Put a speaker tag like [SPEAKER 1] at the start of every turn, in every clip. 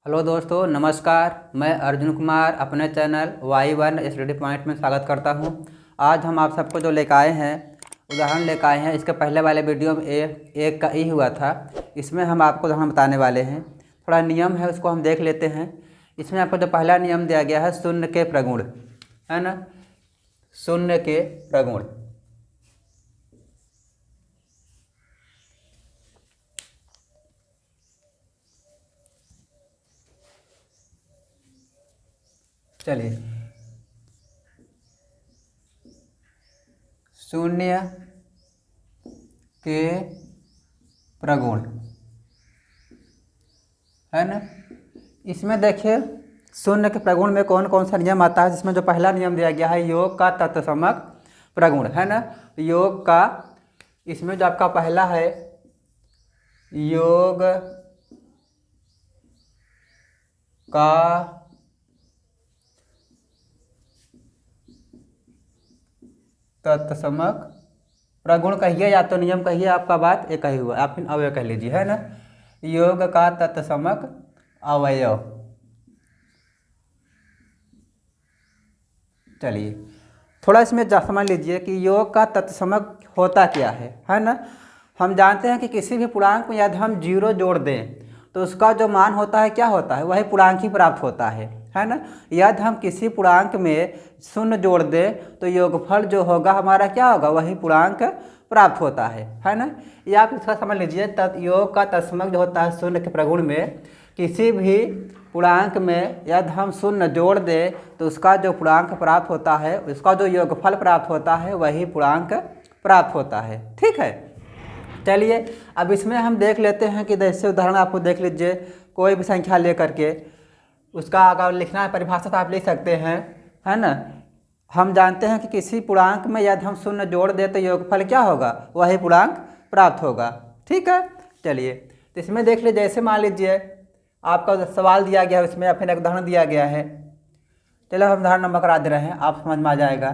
[SPEAKER 1] Hello दोस्तों, नमस्कार। मैं अर्जुन कुमार अपने चैनल Y1 स्टडी पॉइंट में स्वागत करता हूं। आज हम आप सबको जो लेकर आए हैं, उदाहरण लेकर आए हैं। इसके पहले वाले वीडियो में एक का ई हुआ था। इसमें हम आपको उदाहरण बताने वाले हैं। थोड़ा नियम है, उसको हम देख लेते हैं। इसमें आपको जो पहला नियम दिया गया है, शून्य के प्रगुण, है ना। शून्य के प्रगुण। चलिए, शून्य के प्रगुण, है ना। इसमें देखिए, शून्य के प्रगुण में कौन कौन सा नियम आता है। जिसमें जो पहला नियम दिया गया है, योग का तत्समक प्रगुण, है ना। योग का, इसमें जो आपका पहला है, योग का तत्समक प्रगुण कहिए या तो नियम कहिए, आपका बात एक ही हुआ। आप फिर अवयव कह लीजिए, है ना। योग का तत्समक अवयव। चलिए, थोड़ा इसमें समझ लीजिए कि योग का तत्समक होता क्या है ना। हम जानते हैं कि किसी भी पूर्णांक में यदि हम जीरो जोड़ दें तो उसका जो मान होता है, क्या होता है, वही पूर्णांक ही प्राप्त होता है ना। यदि हम किसी पूर्णांक में शून्य जोड़ दें तो योगफल जो होगा हमारा क्या होगा, वही पूर्णांक प्राप्त होता है ना। या आप इसका समझ लीजिए, योग का तत्समक जो होता है शून्य के प्रगुण में, किसी भी पूर्णांक में यदि हम शून्य जोड़ दें तो उसका जो पूर्णांक प्राप्त होता है, उसका जो योगफल प्राप्त होता है, वही पूर्णांक प्राप्त होता है। ठीक है। चलिए, अब इसमें हम देख लेते हैं कि जैसे उदाहरण आपको देख लीजिए, कोई भी संख्या ले करके उसका अगर लिखना है परिभाषा तो आप लिख सकते हैं, है ना। हम जानते हैं कि किसी पूर्णांक में यदि हम शून्य जोड़ दें तो योगफल क्या होगा, वही पूर्णांक प्राप्त होगा। ठीक है। चलिए, तो इसमें देख लीजिए, जैसे मान लीजिए आपका सवाल दिया गया है, उसमें फिर एक उदाहरण दिया गया है। चलो, हम उदाहरण नंबर करा दे रहे हैं, आप समझ में आ जाएगा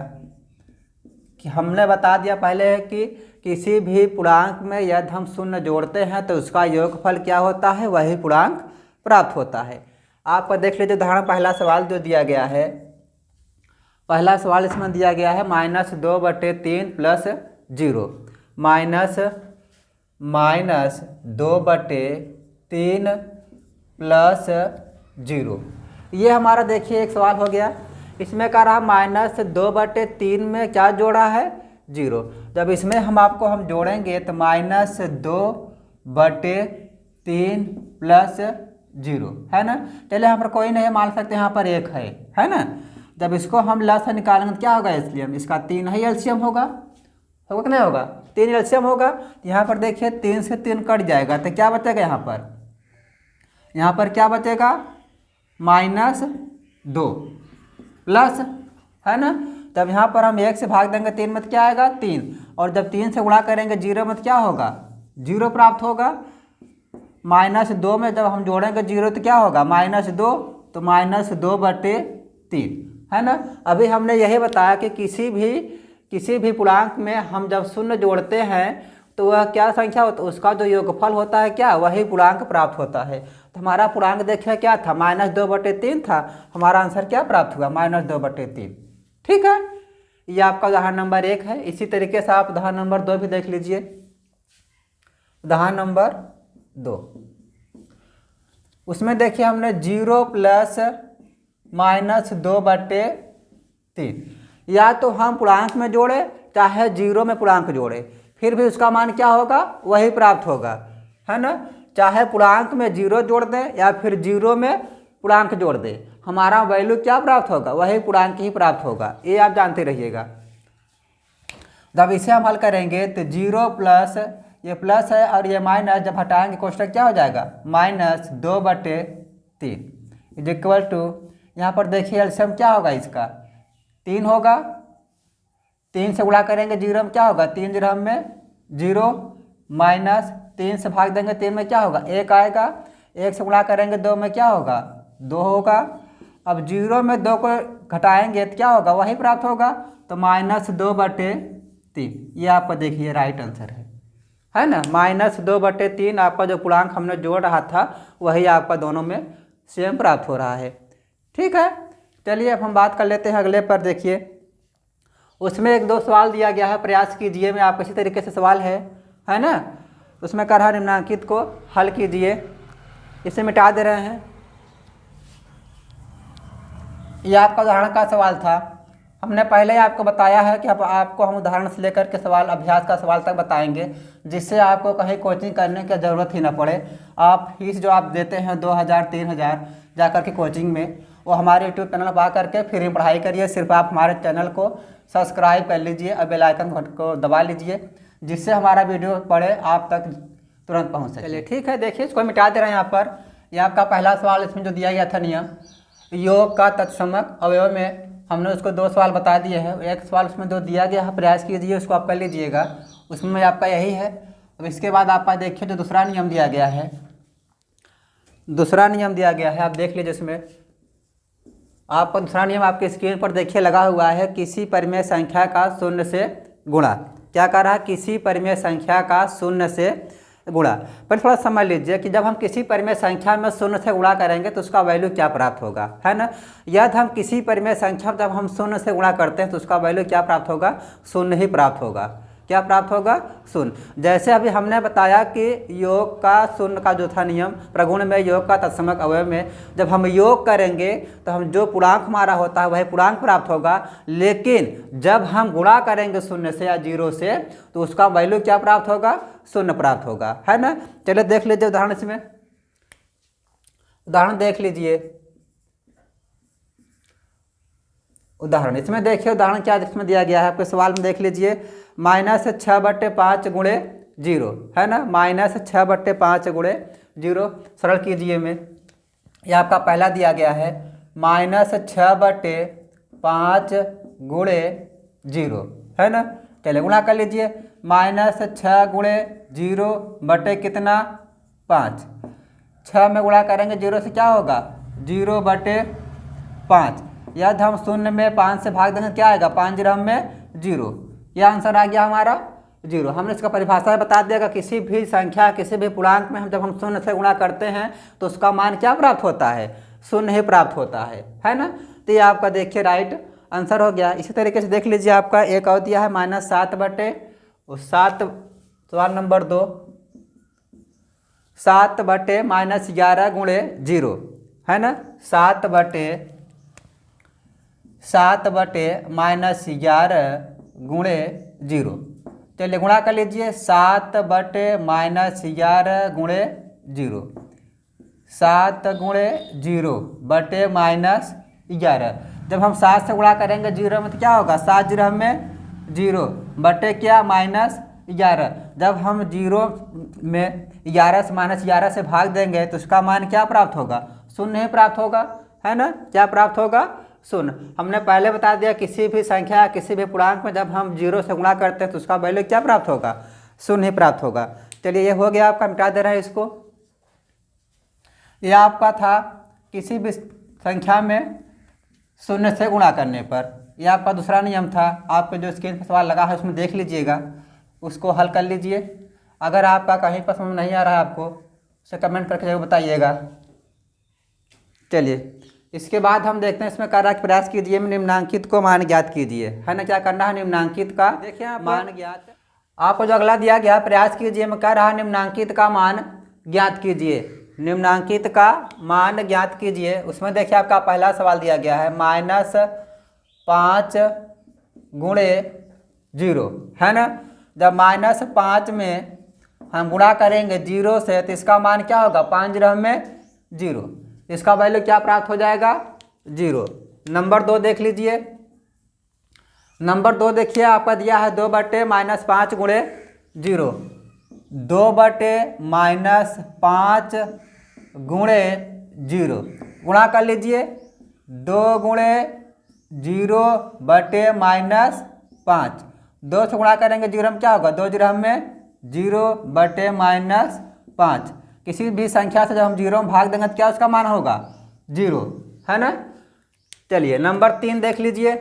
[SPEAKER 1] कि हमने बता दिया पहले कि किसी भी पूर्णांक में यदि हम शून्य जोड़ते हैं तो उसका योगफल क्या होता है, वही पूर्णांक प्राप्त होता है। आप देख लीजिए उदाहरण, पहला सवाल जो दिया गया है, पहला सवाल इसमें दिया गया है -2/3 प्लस 0, -2/3 प्लस 0। ये हमारा देखिए एक सवाल हो गया। इसमें कह रहा -2/3 में क्या जोड़ा है, 0। जब इसमें हम जोड़ेंगे तो -2/3 प्लस 0, है ना। चलिए, यहाँ पर कोई नहीं मान सकते, यहाँ पर एक है ना। जब इसको हम लस से निकालेंगे तो क्या होगा, इसलिए इसका 3 ही एलसीएम होगा कि नहीं होगा, 3 एलसीएम होगा। यहाँ पर देखिए 3 से 3 कट जाएगा तो क्या बचेगा, यहाँ पर क्या बचेगा, -2 प्लस, है ना। तब यहाँ पर हम 1 से भाग देंगे, 3 में तो क्या आएगा, 3। और जब 3 से गुणा करेंगे 0 में तो क्या होगा, 0 प्राप्त होगा। -2 में जब हम जोड़ेंगे 0 तो क्या होगा, -2, तो -2/3, है ना। अभी हमने यही बताया कि किसी भी पूर्णांक में हम जब शून्य जोड़ते हैं तो वह क्या संख्या होता है, उसका जो योगफल होता है, क्या वही पूर्णांक प्राप्त होता है। तो हमारा पूर्णांक देखिए क्या था, -2/3 था। हमारा आंसर क्या प्राप्त हुआ, -2/3। ठीक है। ये आपका उदाहरण नंबर 1 है। इसी तरीके से आप उदाहरण नंबर 2 भी देख लीजिए। उदाहरण नंबर 2, उसमें देखिए हमने 0 प्लस -2/3, या तो हम पूर्णांक में जोड़े चाहे 0 में पूर्णांक जोड़े, फिर भी उसका मान क्या होगा, वही प्राप्त होगा, है ना। चाहे पूर्णांक में 0 जोड़ दें या फिर 0 में पूर्णांक जोड़ दें, हमारा वैल्यू क्या प्राप्त होगा, वही पूर्णांक ही प्राप्त होगा। ये आप जानते रहिएगा। जब इसे हम हल करेंगे तो 0 प्लस, ये प्लस है और ये माइनस, जब हटाएंगे कोष्टक क्या हो जाएगा, -2/3 इज इक्वल टू, यहाँ पर देखिए एलसीएम क्या होगा, इसका 3 होगा। 3 से गुणा करेंगे 0 में क्या होगा, 3 0 में 0, माइनस 3 से भाग देंगे 3 में क्या होगा, 1 आएगा। 1 से गुणा करेंगे 2 में क्या होगा, 2 होगा। अब 0 में 2 को घटाएंगे तो क्या होगा, वही प्राप्त होगा। तो -2/3, ये आपका देखिए राइट आंसर है ना। -2/3 आपका जो पूर्णांक हमने जोड़ रहा था, वही आपका दोनों में सेम प्राप्त हो रहा है। ठीक है, चलिए अब हम बात कर लेते हैं अगले पर। देखिए उसमें एक दो सवाल दिया गया है, प्रयास कीजिए में आप इसी तरीके से सवाल है ना। उसमें कह रहा निम्नांकित को हल कीजिए, इसे मिटा दे रहे हैं। यह आपका उदाहरण का सवाल था। हमने पहले ही आपको बताया है कि अब आपको हम उदाहरण से लेकर के सवाल, अभ्यास का सवाल तक बताएंगे, जिससे आपको कहीं कोचिंग करने की ज़रूरत ही ना पड़े। आप फीस जो आप देते हैं 2000 3000 जा कर के कोचिंग में, वो हमारे यूट्यूब चैनल पर आ करके फ्री में पढ़ाई करिए। सिर्फ आप हमारे चैनल को सब्सक्राइब कर लीजिए और बेल आइकन को दबा लीजिए, जिससे हमारा वीडियो पढ़े आप तक तुरंत पहुँच सके। चलिए ठीक है, देखिए इसको मिटा दे रहे हैं यहाँ पर। यह आपका पहला सवाल, इसमें जो दिया गया था नियम, योग का तत्समक अवयव में हमने उसको दो सवाल बता दिए हैं। एक सवाल उसमें जो दिया गया है प्रयास कीजिए, उसको आप कर लीजिएगा, उसमें आपका यही है। अब इसके बाद आप देखिए जो दूसरा नियम दिया गया है, दूसरा नियम दिया गया है, आप देख लीजिए। इसमें आपका दूसरा नियम आपके स्क्रीन पर देखिए लगा हुआ है, किसी परिमेय संख्या का शून्य से गुणा। क्या कह रहा है? किसी परिमेय संख्या का शून्य से गुणा। पर थोड़ा समझ लीजिए कि जब हम किसी परिमेय संख्या में शून्य से गुणा करेंगे तो उसका वैल्यू क्या प्राप्त होगा, है ना। यदि हम किसी परिमेय संख्या जब हम शून्य से गुणा करते हैं तो उसका वैल्यू क्या प्राप्त होगा? शून्य ही प्राप्त होगा। क्या प्राप्त होगा? शून्य। जैसे अभी हमने बताया कि योग का शून्य का जो था नियम, प्रगुण में योग का तत्समक अवयव में जब हम योग करेंगे तो हम जो पूर्णांक हमारा होता है वही पूर्णांक प्राप्त होगा। लेकिन जब हम गुणा करेंगे शून्य से या जीरो से तो उसका वैल्यू क्या प्राप्त होगा? शून्य प्राप्त होगा, है ना। चलिए देख लीजिए उदाहरण। इसमें उदाहरण देख लीजिए, उदाहरण इसमें देखिए उदाहरण क्या इसमें दिया गया है आपके सवाल में, देख लीजिए। -6/5 गुणे 0, है ना। -6/5 गुणे 0 सरल कीजिए में, यह आपका पहला दिया गया है। -6/5 गुणे 0, है ना। चलिए गुणा कर लीजिए। -6 गुणे 0 बटे कितना? 5। 6 में गुणा करेंगे 0 से क्या होगा? 0/5। यदि हम शून्य में 5 से भाग देंगे क्या आएगा? 5 0 में 0। यह आंसर आ गया हमारा 0। हमने इसका परिभाषा बता दिया, किसी भी संख्या, किसी भी पूर्णांक में हम जब हम शून्य से गुणा करते हैं तो उसका मान क्या प्राप्त होता है? शून्य ही प्राप्त होता है ना। तो ये आपका देखिए राइट आंसर हो गया। इसी तरीके से देख लीजिए आपका एक और दिया है -7/7। सवाल नंबर 2, 7/-11 गुणे 0, है ना। 7/-11 गुणे 0। चलिए गुणा कर लीजिए। 7/-11 गुणे 0, 7 गुणे 0 बटे -11। जब हम 7 से गुणा करेंगे 0 में तो क्या होगा? 7 0 में 0 बटे क्या? -11। जब हम 0 में 11 से -11 से भाग देंगे तो उसका मान क्या प्राप्त होगा? शून्य ही प्राप्त होगा, है ना। क्या प्राप्त होगा? शून्य। हमने पहले बता दिया किसी भी संख्या, किसी भी पूर्णांक में जब हम 0 से गुणा करते हैं तो उसका वैल्यू क्या प्राप्त होगा? शून्य ही प्राप्त होगा। चलिए ये हो गया आपका, मिटा दे रहे हैं इसको। यह आपका था किसी भी संख्या में शून्य से गुणा करने पर। यह आपका दूसरा नियम था। आपके जो स्क्रीन पर सवाल लगा है उसमें देख लीजिएगा, उसको हल कर लीजिए। अगर आपका कहीं पर समझ नहीं आ रहा है आपको, उसे कमेंट करके जरूर बताइएगा। चलिए इसके बाद हम देखते हैं, इसमें कह रहा है प्रयास कीजिए में निम्नांकित को मान ज्ञात कीजिए, है ना। क्या करना है? निम्नांकित का देखिए मान ज्ञात। आपको जो अगला दिया गया प्रयास कीजिए में कह रहा है निम्नांकित का मान ज्ञात कीजिए। निम्नांकित का मान ज्ञात कीजिए। उसमें देखिए आपका पहला सवाल दिया गया है -5 गुणे 0, है ना। जब -5 में हम गुणा करेंगे 0 से तो इसका मान क्या होगा? 5 0 में 0। इसका वैल्यू क्या प्राप्त हो जाएगा? 0। नंबर 2 देख लीजिए। नंबर 2 देखिए आपका दिया है 2/-5 गुणे 0, 2/-5 गुणे 0 गुणा कर लीजिए। 2 गुणे 0 बटे -5। 2 से गुणा करेंगे 0 में क्या होगा? 2 0 में 0 बटे -5। किसी भी संख्या से जब हम 0 में भाग देंगे तो क्या उसका मान होगा? 0, है ना। चलिए नंबर 3 देख लीजिए।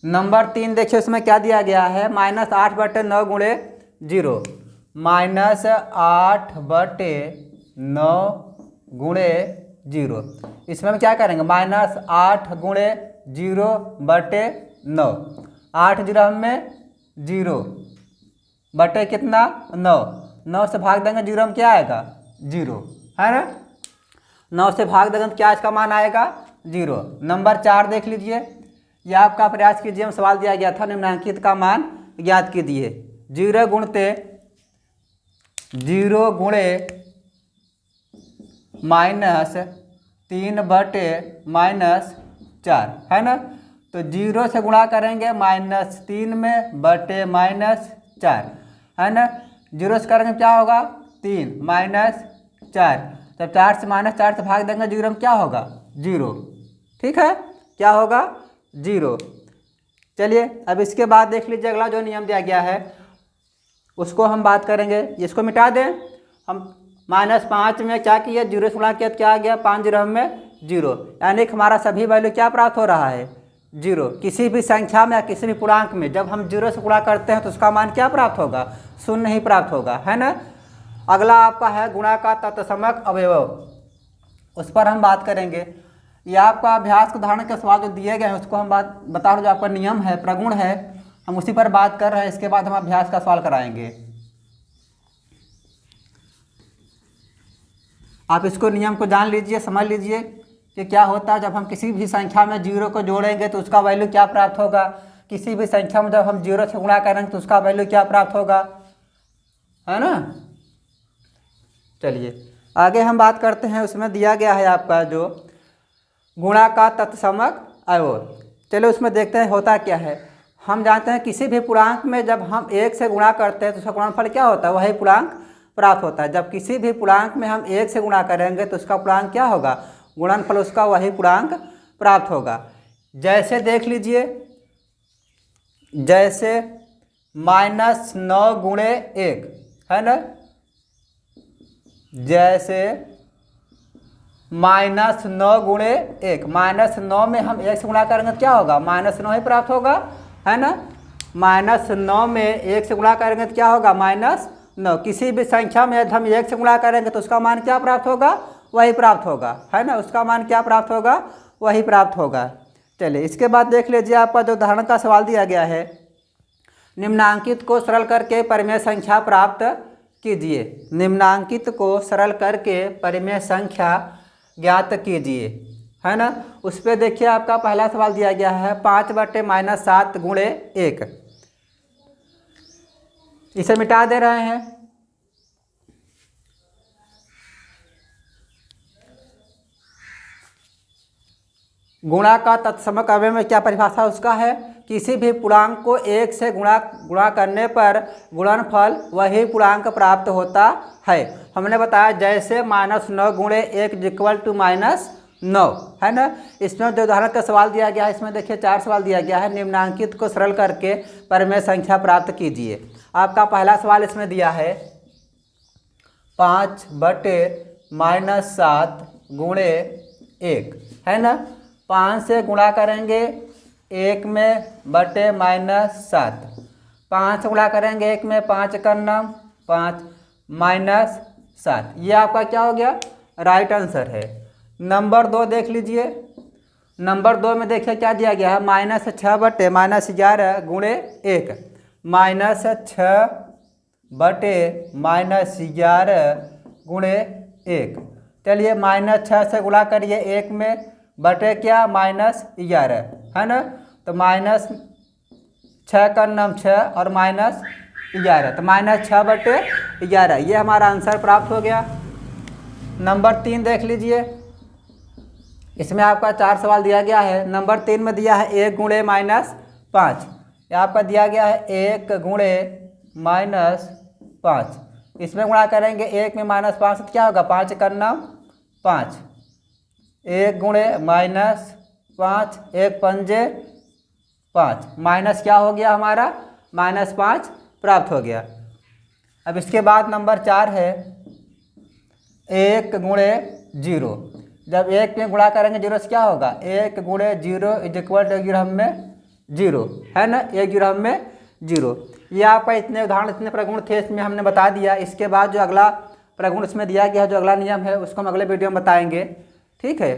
[SPEAKER 1] नंबर 3 देखिए उसमें क्या दिया गया है? -8/9 गुणे 0, -8/9 गुणे 0। इसमें हम क्या करेंगे, -8 गुणे 0/9। 8 0 में 0 बटे कितना 9। 9 से भाग देंगे 0 में क्या आएगा 0, है ना। 9 से भाग देंगे तो क्या इसका मान आएगा 0। नंबर 4 देख लीजिए, यह आपका प्रयास कीजिए, हम सवाल दिया गया था निम्नांकित का मान ज्ञात कीजिए। 0 गुणते 0 गुणे -3/-4, है ना। तो 0 से गुणा करेंगे -3 में बटे -4, है ना। 0 से करेंगे क्या होगा 3 -4, तब 4 से -4 से भाग देंगे 0 में क्या होगा 0, ठीक है, क्या होगा 0। चलिए अब इसके बाद देख लीजिए अगला जो नियम दिया गया है उसको हम बात करेंगे। इसको मिटा दें हम। -5 में क्या किया 0 से गुणा किया तो क्या आ गया 5 0 में 0, यानी कि हमारा सभी वैल्यू क्या प्राप्त हो रहा है 0। किसी भी संख्या में या किसी भी पूर्णांक में जब हम 0 से गुणा करते हैं तो उसका मान क्या प्राप्त होगा 0 ही प्राप्त होगा, है ना। अगला आपका है गुणा का तत्समक अवयव, उस पर हम बात करेंगे। यह आपका अभ्यास के उदाहरण के सवाल जो दिए गए हैं उसको हम बता रहे जो आपका नियम है प्रगुण है, हम उसी पर बात कर रहे हैं। इसके बाद हम अभ्यास का सवाल कराएंगे। आप इसको नियम को जान लीजिए, समझ लीजिए कि क्या होता है जब हम किसी भी संख्या में 0 को जोड़ेंगे तो उसका वैल्यू क्या प्राप्त होगा। किसी भी संख्या में जब हम 0 से गुणा करेंगे तो उसका वैल्यू क्या प्राप्त होगा, है ना। चलिए आगे हम बात करते हैं। उसमें दिया गया है आपका जो गुणा का तत्समक अवयव। चलो उसमें देखते हैं होता क्या है। हम जानते हैं किसी भी पूर्णांक में जब हम 1 से गुणा करते हैं तो उसका गुणनफल क्या होता है वही पूर्णांक प्राप्त होता है। जब किसी भी पूर्णांक में हम 1 से गुणा करेंगे तो उसका पूर्णांक क्या होगा गुणनफल उसका वही पूर्णांक प्राप्त होगा। जैसे देख लीजिए, जैसे -9 गुणे 1, है ना। जैसे -9 गुणे 1, -9 में हम 1 से गुणा करेंगे तो क्या होगा -9 ही प्राप्त होगा, है ना। -9 में 1 से गुणा करेंगे तो क्या होगा -9। किसी भी संख्या में यदि हम 1 से गुणा करेंगे तो उसका मान क्या प्राप्त होगा वही प्राप्त होगा, है ना। उसका मान क्या प्राप्त होगा वही प्राप्त होगा। चलिए इसके बाद देख लीजिए आपका जो उदाहरण का सवाल दिया गया है, निम्नांकित को सरल करके परिमेय संख्या प्राप्त कीजिए। निम्नांकित को सरल करके परिमेय संख्या ज्ञात कीजिए, है ना। उस पर देखिए आपका पहला सवाल दिया गया है 5/-7 गुणे 1। इसे मिटा दे रहे हैं। गुणा का तत्समक अवयव में क्या परिभाषा उसका है, किसी भी पूर्णांक को 1 से गुणा करने पर गुणनफल वही पूर्णांक प्राप्त होता है। हमने बताया जैसे -9 गुणे 1 =-9, है ना। इसमें जो उदाहरण का सवाल दिया गया है इसमें देखिए 4 सवाल दिया गया है। निम्नांकित को सरल करके परिमेय संख्या प्राप्त कीजिए। आपका पहला सवाल इसमें दिया है 5/-7 गुणे 1, है ना। 5 से गुणा करेंगे 1 में बटे -7, 5 से गुणा करेंगे 1 में 5 का नाम 5 -7, ये आपका क्या हो गया राइट आंसर है। नंबर 2 देख लीजिए। नंबर 2 में देखिए क्या दिया गया है -6/-11 गुणे 1, -6/-11 गुणे 1। चलिए -6 से गुणा करिए 1 में बटे क्या -11, है ना। तो -6 का नाम 6 और -11, तो -6/11, ये हमारा आंसर प्राप्त हो गया। नंबर 3 देख लीजिए। इसमें आपका 4 सवाल दिया गया है। नंबर 3 में दिया है 1 गुणे -5, यहाँ पर दिया गया है 1 गुणे -5। इसमें गुणा करेंगे 1 में -5 तो क्या होगा 5 का नाम 5, 1 गुणे -5, 1 पंजे 5, माइनस क्या हो गया हमारा -5 प्राप्त हो गया। अब इसके बाद नंबर 4 है 1 गुणे 0। जब 1 में गुणा करेंगे 0 से क्या होगा 1 गुणे 0 = 1 में 0, है ना। 1 में 0। ये आपका इतने उदाहरण इतने प्रगुण थे, इसमें हमने बता दिया। इसके बाद जो अगला प्रगुण इसमें दिया गया है, जो अगला नियम है उसको हम अगले वीडियो में बताएंगे। ठीक है।